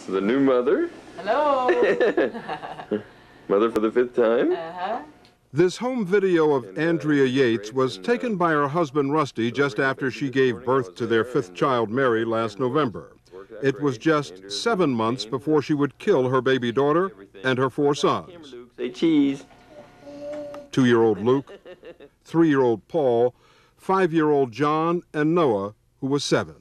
The new mother. Hello. Mother for the 5th time. Uh-huh. This home video of Andrea Yates was taken by her husband Rusty just after she gave birth to their 5th child, Mary, last November. It was just 7 months before she would kill her baby daughter and her 4 sons. Say cheese. 2-year-old Luke, 3-year-old Paul, 5-year-old John, and Noah, who was 7.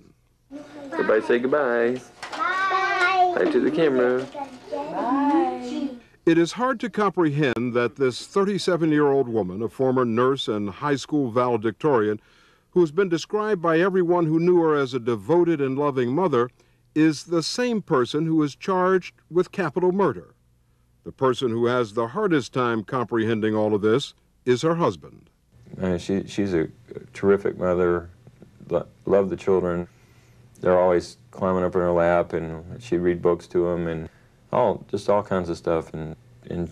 Everybody say goodbye. Bye. Bye to the camera. Bye. It is hard to comprehend that this 37-year-old woman, a former nurse and high school valedictorian, who has been described by everyone who knew her as a devoted and loving mother, is the same person who is charged with capital murder. The person who has the hardest time comprehending all of this is her husband. She's a terrific mother, loved the children. They're always climbing up in her lap, and she'd read books to them, and just all kinds of stuff, and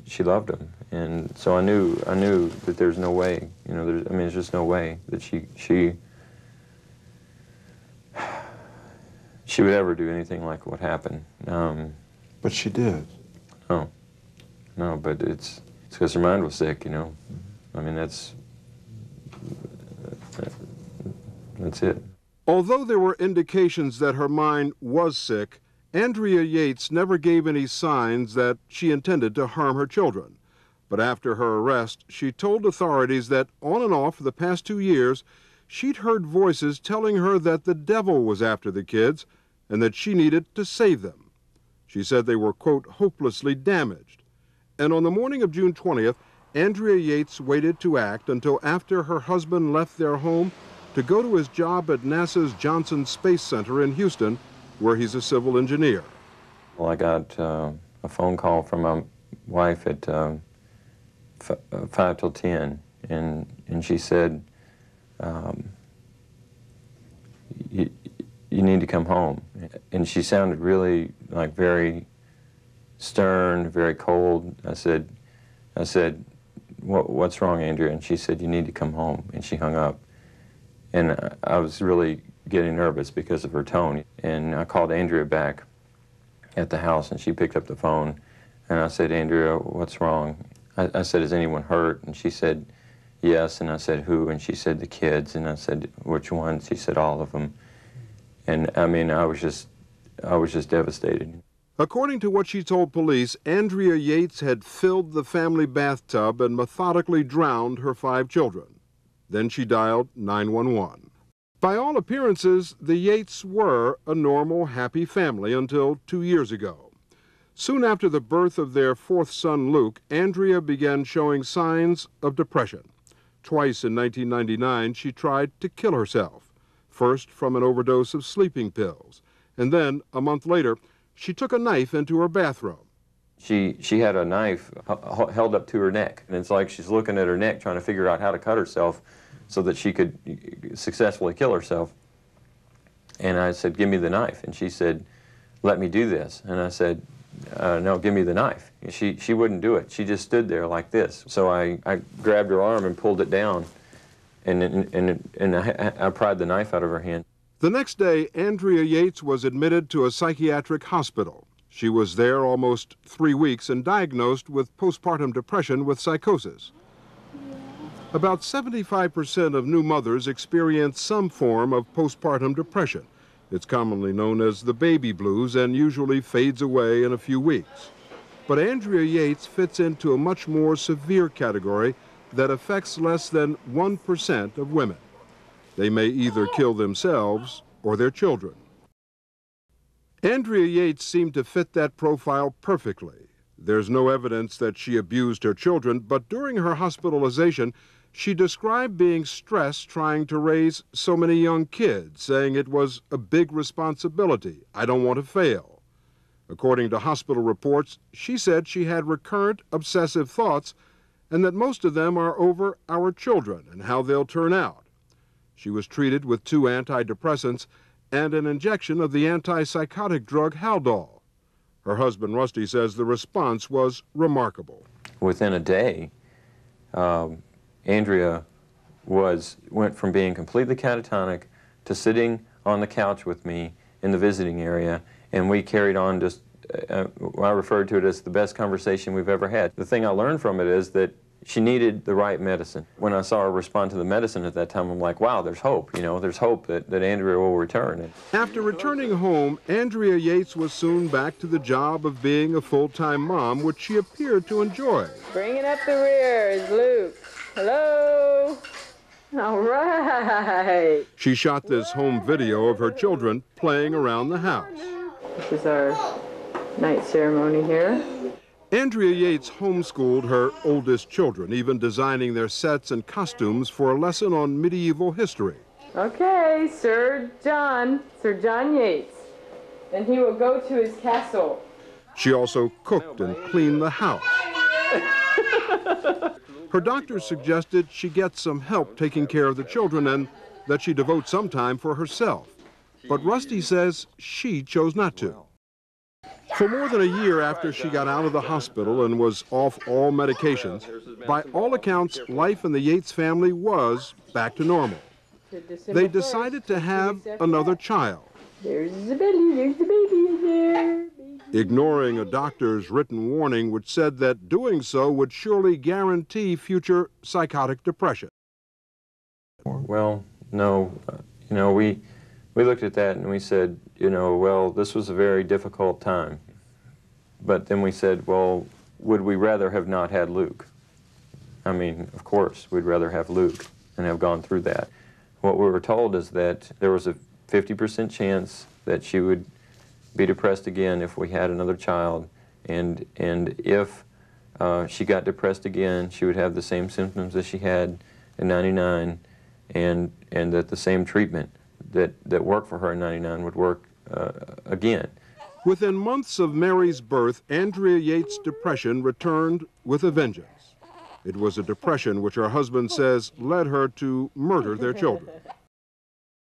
she loved them. And so I knew that there's no way, you know, there's just no way that she would ever do anything like what happened. But she did. No, but it's because her mind was sick, you know. I mean, that's it. Although there were indications that her mind was sick, Andrea Yates never gave any signs that she intended to harm her children. But after her arrest, she told authorities that on and off for the past 2 years, she'd heard voices telling her that the devil was after the kids and that she needed to save them. She said they were, quote, hopelessly damaged. And on the morning of June 20th, Andrea Yates waited to act until after her husband left their home to go to his job at NASA's Johnson Space Center in Houston, where he's a civil engineer. Well, I got a phone call from my wife at 5 till 10, and she said, you need to come home. And she sounded really like very stern, very cold. I said, what's wrong, Andrea? And she said, you need to come home. And she hung up. And I was really getting nervous because of her tone. And I called Andrea back at the house, and she picked up the phone. And I said, Andrea, what's wrong? I said, is anyone hurt? And she said, yes. And I said, who? And she said, the kids. And I said, which ones? She said, all of them. And I mean, I was just devastated. According to what she told police, Andrea Yates had filled the family bathtub and methodically drowned her 5 children. Then she dialed 911. By all appearances, the Yates were a normal, happy family until 2 years ago. Soon after the birth of their 4th son, Luke, Andrea began showing signs of depression. Twice in 1999, she tried to kill herself, first from an overdose of sleeping pills, and then, a month later, she took a knife into her bathroom. She had a knife held up to her neck, and it's like she's looking at her neck trying to figure out how to cut herself so that she could successfully kill herself. And I said, give me the knife. And she said, let me do this. And I said, no, give me the knife. And she wouldn't do it. She just stood there like this. So I grabbed her arm and pulled it down, and I pried the knife out of her hand. The next day, Andrea Yates was admitted to a psychiatric hospital. She was there almost 3 weeks and diagnosed with postpartum depression with psychosis. About 75% of new mothers experience some form of postpartum depression. It's commonly known as the baby blues and usually fades away in a few weeks. But Andrea Yates fits into a much more severe category that affects less than 1% of women. They may either kill themselves or their children. Andrea Yates seemed to fit that profile perfectly. There's no evidence that she abused her children, but during her hospitalization, she described being stressed trying to raise so many young kids, saying it was a big responsibility. I don't want to fail. According to hospital reports, she said she had recurrent obsessive thoughts and that most of them are over our children and how they'll turn out. She was treated with 2 antidepressants and an injection of the antipsychotic drug Haldol. Her husband, Rusty, says the response was remarkable. Within a day, Andrea went from being completely catatonic to sitting on the couch with me in the visiting area, and we carried on just I referred to it as the best conversation we've ever had. The thing I learned from it is that she needed the right medicine. When I saw her respond to the medicine at that time, I'm like, wow, there's hope. You know, there's hope that Andrea will return. After returning home, Andrea Yates was soon back to the job of being a full-time mom, which she appeared to enjoy. Bringing up the rear is Luke. Hello. All right. She shot this home video of her children playing around the house. This is our night ceremony here. Andrea Yates homeschooled her oldest children, even designing their sets and costumes for a lesson on medieval history. Okay, Sir John Yates. And he will go to his castle. She also cooked and cleaned the house. Her doctor suggested she get some help taking care of the children and that she devote some time for herself. But Rusty says she chose not to. For more than a year after she got out of the hospital and was off all medications, by all accounts, life in the Yates family was back to normal. They decided to have another child. There's the baby in there. Ignoring a doctor's written warning which said that doing so would surely guarantee future psychotic depression. Well, no, you know, we looked at that and we said, you know, well, this was a very difficult time. But then we said, well, would we rather have not had Luke? I mean, of course, we'd rather have Luke and have gone through that. What we were told is that there was a 50% chance that she would be depressed again if we had another child, and if she got depressed again, she would have the same symptoms as she had in '99, and that the same treatment that worked for her in '99 would work again. Within months of Mary's birth, Andrea Yates' depression returned with a vengeance. It was a depression which her husband says led her to murder their children.